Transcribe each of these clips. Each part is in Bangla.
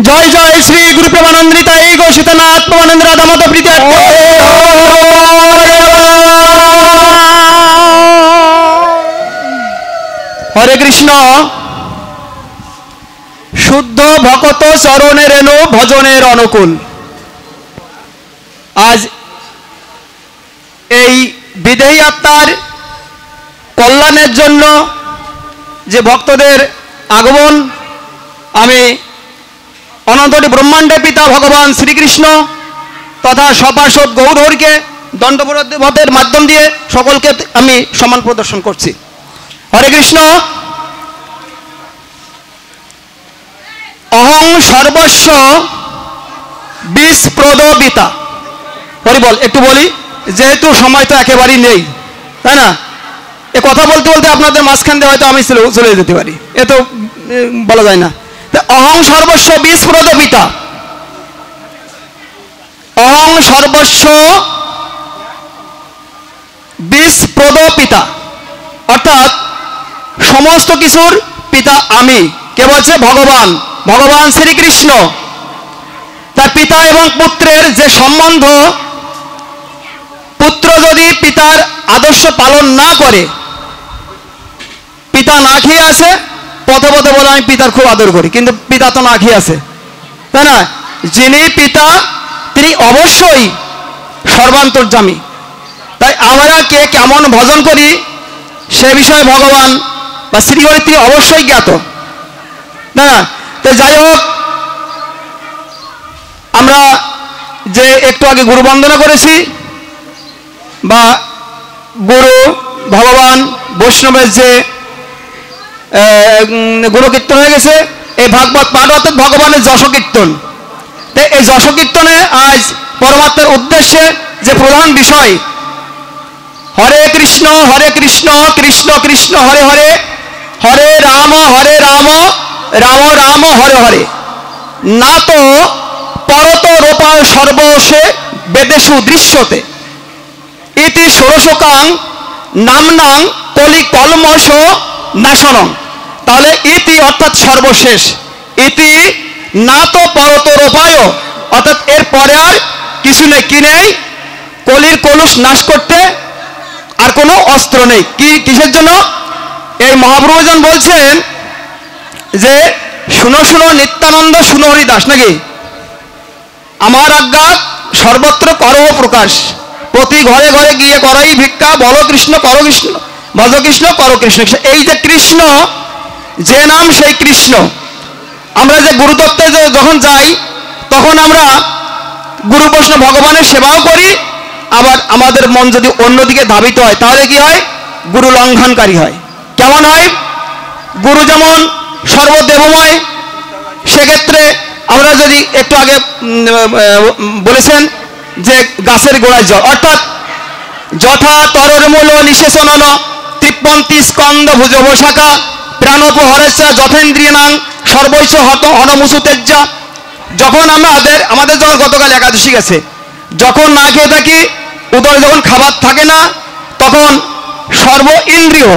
জয় জয় শ্রী গুরু প্রেমানন্দিতাই গৌসীতনাথ প্রমানন্দ রাধামাধব প্রীতি। হরে কৃষ্ণ। শুদ্ধ ভকত চরণে রেণু ভজনের অনুকূল। আজ এই বিদেহী আত্মার কল্যাণের জন্য যে ভক্তদের আগমন, আমি অনন্তটি ব্রহ্মাণ্ডের পিতা ভগবান শ্রীকৃষ্ণ তথা সপার্ষদ গৌরহরিকে দণ্ডবোধের মাধ্যম দিয়ে সকলকে আমি সম্মান প্রদর্শন করছি। হরে কৃষ্ণ। অহং সর্বস্ব বিষপ্রদবিতা। হরি বল। একটু বলি, যেহেতু সময় তো একেবারেই নেই, তাই না? এ কথা বলতে বলতে আপনাদের মাঝখান দিয়ে হয়তো আমি চলে যেতে পারি, এ তো বলা যায় না। অহং সর্বস্ব বিষপ্রদবিতা। অহং সর্বস্ব বিষপ্রদপিতা, অর্থাৎ সমস্ত কিছুর পিতা আমি। কে বলছে? ভগবান, ভগবান শ্রীকৃষ্ণ। তার পিতা এবং পুত্রের যে সম্বন্ধ, পুত্র যদি পিতার আদর্শ পালন না করে, পিতা না খেয়ে আছে, পথে পথে বলে আমি পিতার খুব আদর করি, কিন্তু পিতা তো না খেয়ে আছে, তাই না? যিনি পিতা তিনি অবশ্যই সর্বান্তর্যামী। তাই আমরা কে কেমন ভজন করি সে বিষয়ে ভগবান বা শ্রীহরি তিনি অবশ্যই জ্ঞাত, না? তো যাই হোক, আমরা যে একটু আগে গুরু বন্দনা করেছি বা গুরু ভগবান বৈষ্ণবের যে গুরু কীর্তন হয়ে গেছে, এই ভাগবত পাঠ অর্থাৎ ভগবানের যশকীর্তন। তো এই যশকীর্তনে আজ পরমাত্মার উদ্দেশ্যে যে প্রধান বিষয়, হরে কৃষ্ণ কৃষ্ণ কৃষ্ণ হরে হরে, হরে রাম রাম রাম হরে হরে, না তো পরত রূপায় সর্বশে বেদেশু দৃশ্যতে ইতি ষোড়শকাং নামনাং কলি কলমশ নাশনং। তাহলে ইতি অর্থাৎ সর্বশেষ, ইতি না তো পরত রূপায়, অর্থাৎ এর পরে আর কিছু নেই। কি নেই? কলির কলুষ নাশ করতে আর কোনো অস্ত্র নেই। কিসের জন্য? এই মহাপ্রভুজন বলছেন যে শুনো শুনো নিত্যানন্দ শুনো হরিদাস, নাকি? আমার আজ্ঞা সর্বত্র করো প্রকাশ, প্রতি ঘরে ঘরে গিয়ে করই ভিক্ষা, বলো কৃষ্ণ করো কৃষ্ণ, ভজ কৃষ্ণ করো কৃষ্ণ। এই যে কৃষ্ণ, যে নাম সেই কৃষ্ণ। আমরা যে গুরুতত্ত্বে যখন যাই তখন আমরা গুরু বৈষ্ণব ভগবানের সেবাও করি, আবার আমাদের মন যদি অন্যদিকে ধাবিত হয় তাহলে কি হয়? গুরু লঙ্ঘনকারী হয়। কেমন হয়? গুরু যেমন সর্বদেবময়, সেক্ষেত্রে আমরা যদি একটু আগে বলেছেন যে গাছের গোড়ায় জল, অর্থাৎ যথা তরর মূল নিশেষণ তৃপ্পন্তি স্কন্দ ভুজব শাখা প্রাণোপহরেচ্ছা যথেন্দ্রিয়ানাং সর্বৈষ হত হনমুসু তেজ্জা। যখন আমাদের যখন গতকাল একাদশী গেছে, যখন না খেয়ে থাকি, উদরে যখন খাবার থাকে না, তখন সর্ব ইন্দ্রিয়,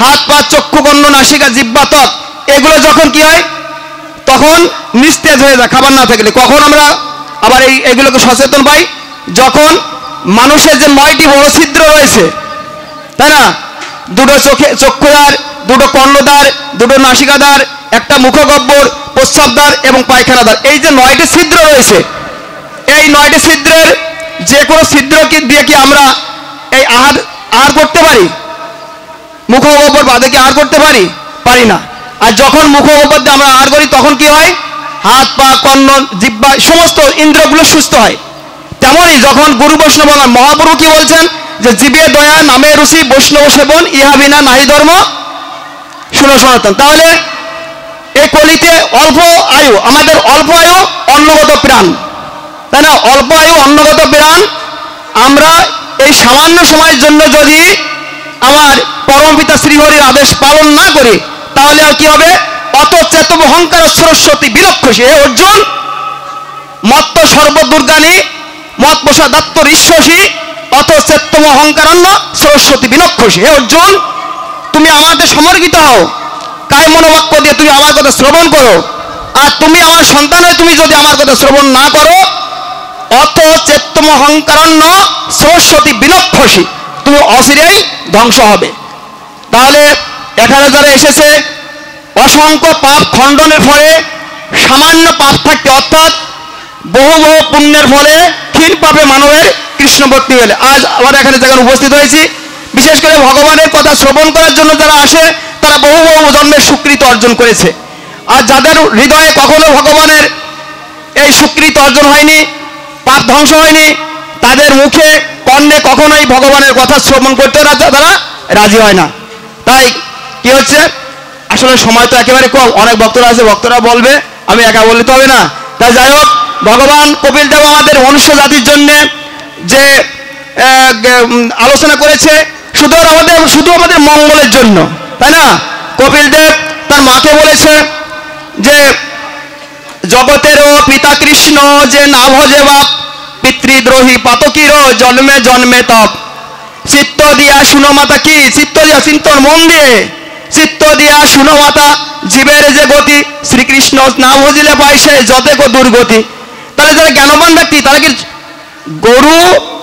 হাত পা চক্ষু কর্ণ নাসিকা জিহ্বা ত্বক, এগুলো যখন কি হয়? তখন নিস্তেজ হয়ে যায় খাবার না থাকলে। কখন আমরা আবার এগুলোকে সচেতন পাই? যখন মানুষের যে 9টি বড় ছিদ্র রয়েছে, তাই না? দুটো চক্ষুদ্বার, দুটো কর্ণদ্বার, দুটো নাসিকাদ্বার, একটা মুখগহ্বর, প্রস্রাবদ্বার এবং পায়খানাদ্বার। এই যে 9টি ছিদ্র রয়েছে, এই 9টি ছিদ্রের যে কোনো ছিদ্র দিয়ে কি আমরা এই আহার করতে পারি? মুখগহ্বর বাদে কি আহার করতে পারি? পারি না। আর যখন মুখগহ্বর দিয়ে আমরা আহার করি তখন কি হয়? হাত পা কর্ণ জিহ্বা সমস্ত ইন্দ্রিয়গুলো সুস্থ হয়। তেমনই যখন গুরু বৈষ্ণব মহাপ্রভু কি বলছেন যে জীবে দয়া নামে রুচি বৈষ্ণব সেবন ইহা বিনা নাহি ধর্ম শুনো সনাতন। তাহলে এই কলিতে অল্প আয়ু, আমাদের অল্প আয়ু অন্নগত প্রাণ, তাই না? অল্প আয়ু অন্নগত প্রাণ। আমরা এই সামান্য সময়ের জন্য যদি আমার পরমপিতা শ্রীহরির আদেশ পালন না করি তাহলে আর কি হবে? অত চেতব অহংকার সরস্বতী বিলক্ষসী। হে অর্জুন, মত্ত সর্বদুর্গানী মত প্রসাদাত্ম ঋষ্যসী অত চেতম অহংকারান্য সরস্বতী বিলক্ষসী। হে অর্জুন, তুমি আমাদের সমর্পিত হও, কায় মনোবাক্য দিয়ে তুমি আমার কথা শ্রবণ করো, আর তুমি আমার সন্তান হয়ে তুমি যদি আমার কথা শ্রবণ না করো, অত চেত্তমহংকারণ্য সরস্বতী বিলক্ষসী, তুমি অচিরেই ধ্বংস হবে। তাহলে এখানে যারা এসেছে অসংখ্য পাপ খণ্ডনের ফলে সামান্য পাপ থাকতে, অর্থাৎ বহু বহু পুণ্যের ফলে ক্ষীণ পাপে মানবের কৃষ্ণ ভক্তি হলে আজ আবার এখানে যেখানে উপস্থিত হয়েছি, বিশেষ করে ভগবানের কথা শ্রবণ করার জন্য যারা আসে তারা বহু বহু জন্মের স্বীকৃতি অর্জন করেছে। আর যাদের হৃদয়ে কখনো ভগবানের এই স্বীকৃতি অর্জন হয়নি, পাপ ধ্বংস হয়নি, তাদের মুখে কর্ণে কখনোই ভগবানের কথা শ্রবণ করতে তারা রাজি হয় না। তাই কি হচ্ছে, আসলে সময় তো একেবারে কম, অনেক ভক্তরা আছে, ভক্তরা বলবে, আমি একা বলতে হবে না। তাই যাই হোক, ভগবান কপিল দেব আমাদের মনুষ্য জাতির জন্য যে আলোচনা করেছে শুধু আমাদের মঙ্গলের জন্য, তাই না? কপিল দেব তার মাকে বলেছে যে জগতেরও পিতা কৃষ্ণ যে না ভজে বাপ, পিতৃদ্রোহী পাতকীর জন্মে জন্মে তপ, চিত্ত দিয়া শুনো মাতা, কি চিত্ত দিয়া, চিন্তন মন দিয়ে চিত্ত দিয়া শুনো মাতা, জীবের যে গতি শ্রীকৃষ্ণ না বুঝিলে পাই সে যতেক দুর্গতি। তাহলে যারা জ্ঞানবান ব্যক্তি তারা কি, গরু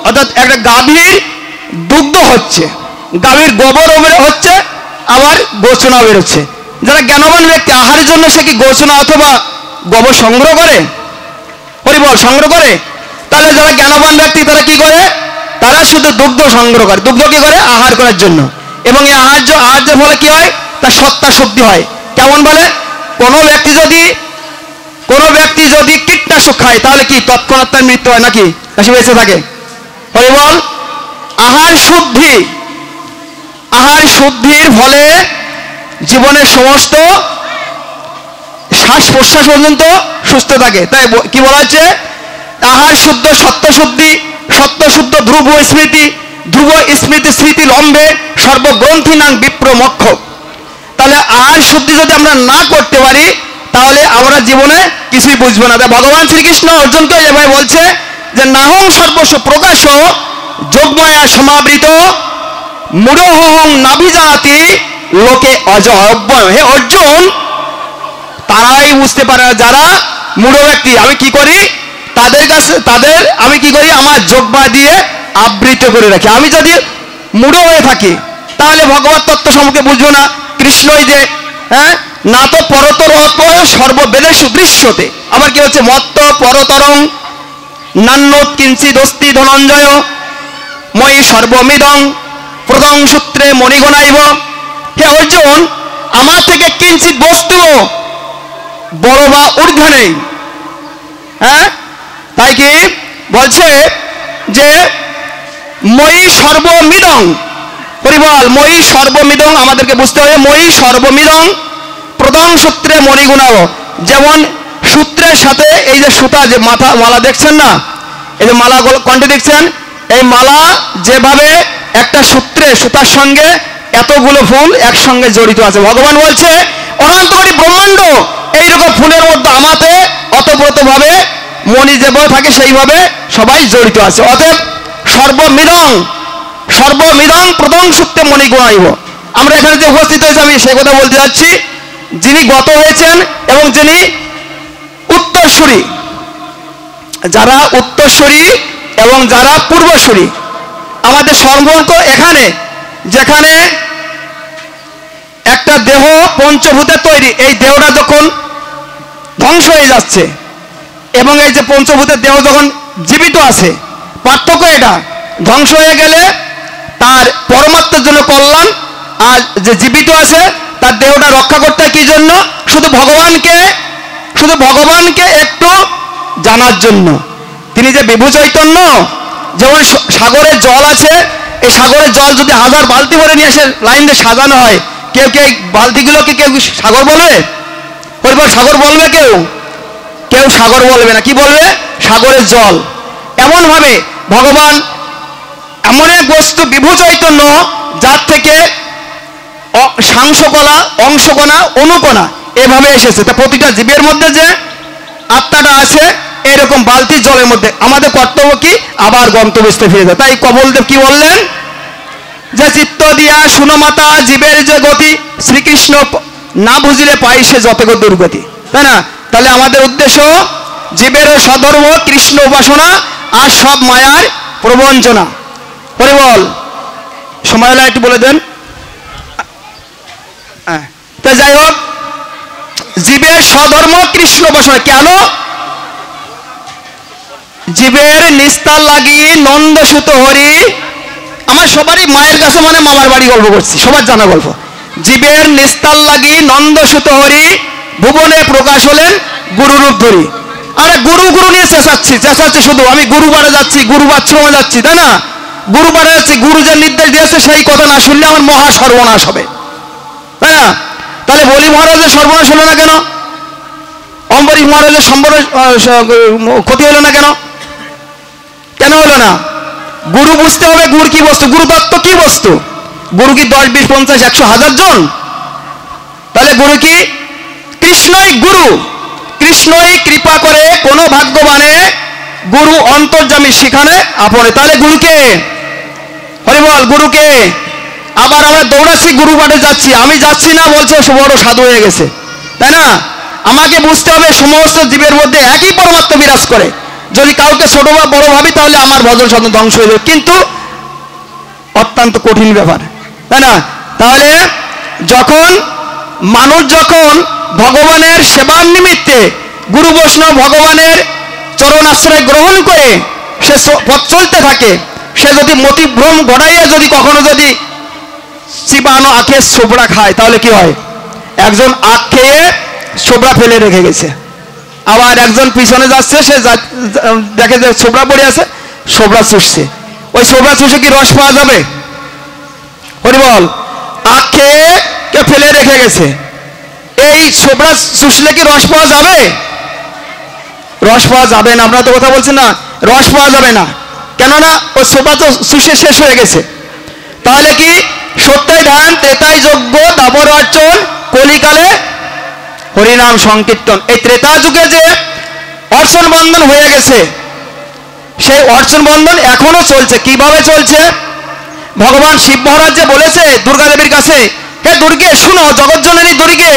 অর্থাৎ একটা গাভীর দুগ্ধ হচ্ছে, গাভীর গোবর হচ্ছে, আবার গোচনা বেরোচ্ছে। যারা জ্ঞানবান ব্যক্তি আহারের জন্য সে কি গোচনা অথবা গোবর সংগ্রহ করে, হরিবল সংগ্রহ করে? তাহলে যারা জ্ঞানবান ব্যক্তি তারা কি করে, তারা শুধু দুগ্ধ সংগ্রহ করে। দুগ্ধ কি করে, আহার করার জন্য। এবং এই আহার্যের ফলে কি হয়, তার সত্তা শুদ্ধি হয়। কেমন বলে, কোনো ব্যক্তি যদি কীটনাশক খায় তাহলে কি তৎক্ষণাৎ তার মৃত্যু হয় নাকি, সে বেঁচে থাকে? হরিবল। আহার শুদ্ধির ফলে জীবনের সমস্ত শ্বাস প্রশ্বাস পর্যন্ত সুস্থ থাকে। তাই কি বলা হচ্ছে, আহার শুদ্ধ সত্য শুদ্ধি, সত্য শুদ্ধ ধ্রুব স্মৃতি, ধ্রুব স্মৃতি স্মৃতি লম্বে সর্বগ্রন্থি নাং বিপ্র মক্ষ। তাহলে আহার শুদ্ধি যদি আমরা না করতে পারি তাহলে আমরা জীবনে কিছুই বুঝবো না। তাই ভগবান শ্রীকৃষ্ণ অর্জুনকে এভাবে বলছে যে নাহং সর্বস্ব প্রকাশ যোগমায়া সমাবৃত মূঢ়হং নাভিজাতি লোকে অজব্যয়। হে অর্জুন, তারাই বুঝতে পারে না যারা মূঢ় ব্যক্তি। আমি কি করি, তাদের আমি কি করি, আমার যোগমা দিয়ে আবৃত করে রাখি। আমি যদি মূঢ় হয়ে থাকি তাহলে ভগবত তত্ত্ব সম্পর্কে বুঝবো না। কৃষ্ণই যে না তো পরতর অপয় সর্ববেদে সুদৃশ্যতে, আবার কি হচ্ছে, মত্ত পরতরং নান্যত কিঞ্চিদ অস্তি ধনঞ্জয় মই সর্বমিদং প্রদং সূত্রে মণিগণাইব। হে অর্জুন, আমার থেকে কিঞ্চিত বস্তুও বড় বা ঊর্ধ্বে নেই। তাই কি বলছে যে মই সর্বমিদং, পরিবল মই সর্বমিদং, আমাদেরকে বুঝতে হবে মই সর্বমিদং প্রদং সূত্রে মণিগুণাব। যেমন সূত্রের সাথে এই যে সুতা, যে মালা দেখছেন না, এই যে মালা কণ্ঠে দেখছেন, এই মালা যেভাবে একটা সুতার সঙ্গে এতগুলো ফুল একসঙ্গে জড়িত আছে, ভগবান বলছে অনন্তকোটি ব্রহ্মাণ্ড এইরকম ফুলের মধ্যে আমাতে অতপ্রতভাবে মণি যেভাবে থাকে সেইভাবে সবাই জড়িত আছে। অতএব সর্বমিদং প্রদং সূত্রে মণি গুণাইব। আমরা এখানে যে উপস্থিত হয়েছি আমি সেই কথা বলতে যাচ্ছি, যিনি গত হয়েছেন এবং যিনি উত্তরসূরি, যারা উত্তরসূরি এবং যারা পূর্বসূরি, আমাদের সম্পর্ক এখানে, যেখানে একটা দেহ পঞ্চভূতের তৈরি, এই দেহটা যখন ধ্বংস হয়ে যাচ্ছে এবং এই যে পঞ্চভূতের দেহ যখন জীবিত আছে, পার্থক্য এটা, ধ্বংস হয়ে গেলে তার পরমাত্মার জন্য কল্যাণ, আর যে জীবিত আছে তার দেহটা রক্ষা করতে কি জন্য, শুধু ভগবানকে একটু জানার জন্য। তিনি যে বিভু চৈতন্য, যেমন সাগরের জল আছে, এই সাগরের জল যদি 1000 বালতি ভরে নিয়ে এসে লাইন দিয়ে সাজানো হয়, কেউ বালতিগুলোকে কেউ সাগর বলবে? পরিবার সাগর বলবে? কেউ সাগর বলবে না। কি বলবে? সাগরের জল। এমন ভাবে ভগবান এমন এক বস্তু বিভু চৈতন্য, যার থেকে সাংশকলা, অংশকণা, অনুকণা এভাবে এসেছে। তা প্রতিটা জীবের মধ্যে যে আত্মাটা আছে এরকম বালতি জলের মধ্যে, আমাদের কর্তব্য কি, আবার গন্তব্যস্থে ফিরে যায়। তাই কমলদেব কি বললেন, যে চিত্ত দিয়া শুনো মাতা, জীবের যে গতি শ্রীকৃষ্ণ না বুঝিলে পাই সে যতেক দুর্গতি। তাই না? তাহলে আমাদের উদ্দেশ্য জীবের স্বধর্ম কৃষ্ণ উপাসনা আর সব মায়ার প্রবঞ্চনা। হরি বল। সময় হলে একটু বলে দেন। তো যাই হোক, জীবের স্বধর্ম কৃষ্ণ উপাসনা কেন? জীবের নিস্তার লাগি নন্দ সুত হরি, আমার সবারই মায়ের কাছে মানে মামার বাড়ি গল্প করছি, সবার জানা গল্প। জীবের নিস্তার লাগি নন্দ সুত হরি, ভুবনে প্রকাশ হলেন গুরুরূপ ধরি। আরে গুরু গুরু নিয়ে চেঁচাচ্ছি শুধু, আমি গুরুবারে যাচ্ছি, গুরু আশ্রমে যাচ্ছি, তাই না? গুরুবারে যাচ্ছি, গুরু যে নির্দেশ দিয়েছে সেই কথা না শুনলে আমার মহা সর্বনাশ হবে, তাই না? তাহলে বলি মহারাজের সর্বনাশ হলো না কেন? অম্বরীশ মহারাজের ক্ষতি হলো না কেন? কেন হলো না? গুরু বুঝতে হবে গুরু কি বস্তু, গুরু তত্ত্ব কি বস্তু। গুরু কি 10, 20, 50, 100, 1000 জন? তাহলে গুরু কি? কৃষ্ণই গুরু। কৃষ্ণই কৃপা করে কোন ভাগ্যবানে গুরু অন্তর্যামী সেখানে আপনে। তাহলে গুরুকে, হরি বল, গুরুকে। আবার আমরা দৌড়াচ্ছি, গুরু পাঠে যাচ্ছি, আমি যাচ্ছি না বলছে বড় সাধু হয়ে গেছে, তাই না? আমাকে বুঝতে হবে সমস্ত জীবের মধ্যে একই পরমাত্মা বিরাজ করে। যদি কাউকে ছোট বা বড় ভাবি তাহলে আমার ভজন সাধন ধ্বংস হয়ে যাবে, কিন্তু অত্যন্ত কঠিন ব্যাপার, তাই না? তাহলে মানুষ যখন ভগবানের সেবার নিমিত্তে গুরু বৈষ্ণব ভগবানের চরণ আশ্রয় গ্রহণ করে সে পথ চলতে থাকে, সে যদি মতিভ্রম ঘটাইয়া যদি কখনো যদি চিবানো আখের ছোবড়া খায় তাহলে কি হয়? একজন আখ খেয়ে ছোবড়া ফেলে রেখে গেছে, আবার একজন পিছনে যাচ্ছে, সে দেখে যে ছোবড়া পড়ে আছে, ছোবড়া চুষছে। ওই ছোবড়া চুষে কি রস পাওয়া যাবে? হরি বল। আখ খেয়ে কে ফেলে রেখে গেছে, এই ছোবড়া চুষলে কি রস পাওয়া যাবে? রস পাওয়া যাবে না। আপনারা তো কথা বলছেন না, রস পাওয়া যাবে না, কেননা ওই ছোবড়া তো চুষে শেষ হয়ে গেছে। তাহলে কি সত্যই ধ্যান, ত্রেতাই যজ্ঞ, দাপর অর্চন, কলিকালে হরিনাম সংকীর্তন। এই ত্রেতা যুগে যে অর্চন বন্ধন হয়ে গেছে, সেই অর্চন বন্ধন এখনো চলছে। কিভাবে চলছে? ভগবান শিব মহারাজ যে বলেছে দুর্গা দেবীর কাছে, হে দুর্গে শুনো, জগৎজননী দুর্গে,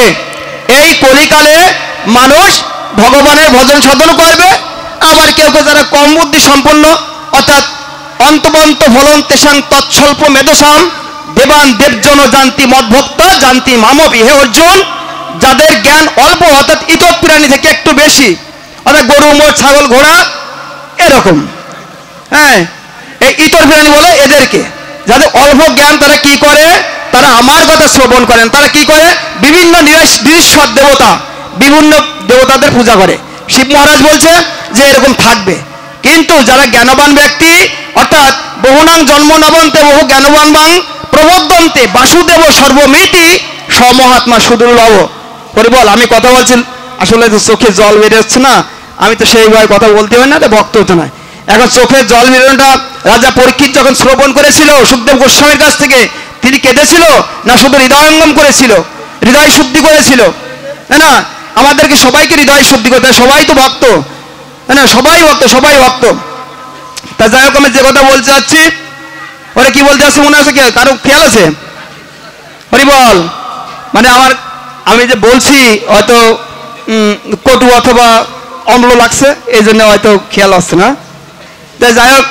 এই কলিকালে মানুষ ভগবানের ভজন সাধন করবে। আবার কেউ কেউ যারা কম বুদ্ধি সম্পন্ন, অর্থাৎ অন্তবন্ত ফলন তেসাং তৎস্বল্প মেধসাম দেবান দেবজন জানতি মদভক্ত জানতি মামবি। হে অর্জুন, যাদের জ্ঞান অল্প, অর্থাৎ ইতর প্রাণী থেকে একটু বেশি, অর্থাৎ গরু, মোষ, ছাগল, ঘোড়া এরকম, হ্যাঁ, এই ইতর প্রাণী বলে এদেরকে। যাদের অল্প জ্ঞান তারা কি করে? তারা আমার কথা শ্রবণ করেন। তারা কি করে? বিভিন্ন নিরীশ্বর দেবতা, বিভিন্ন দেবতাদের পূজা করে। শিব মহারাজ বলছে যে এরকম থাকবে। কিন্তু যারা জ্ঞানবান ব্যক্তি, অর্থাৎ বহুনাং জন্ম নবন্তে বহু জ্ঞানবান বাং প্রবদ্ধন্তে বাসুদেব সর্বমিতি সমহাত্মা সুদুর্লভ। হরি বল। আমি কথা বলছি, আসলে তো চোখে জল বেরিয়ে যাচ্ছে না, আমি তো সেইভাবে কথা বলতে হয় না, ভক্ত হতে নয়। এখন চোখে জল বেরোনোটা রাজা পরীক্ষিত যখন শ্রবণ করেছিল সুখদেব গোস্বামীর কাছ থেকে, তিনি কেঁদেছিল না শুধু হৃদয়ঙ্গম করেছিল, হৃদয় শুদ্ধি করেছিল, তাই না? আমাদেরকে সবাইকে হৃদয় শুদ্ধি করতে হয়, সবাই তো ভক্ত, তাই না? সবাই ভক্ত, সবাই ভক্ত। তা যাই হোক, আমি যে কথা বলতে চাচ্ছি, ওরা কি বলতে চাচ্ছি মনে আছে? কারো খেয়াল আছে? হরি বল। মানে আমি যে বলছি হয়তো কটু অথবা অম্ল লাগছে, এই জন্য হয়তো খেয়াল আসছে না। তাই যাই হোক,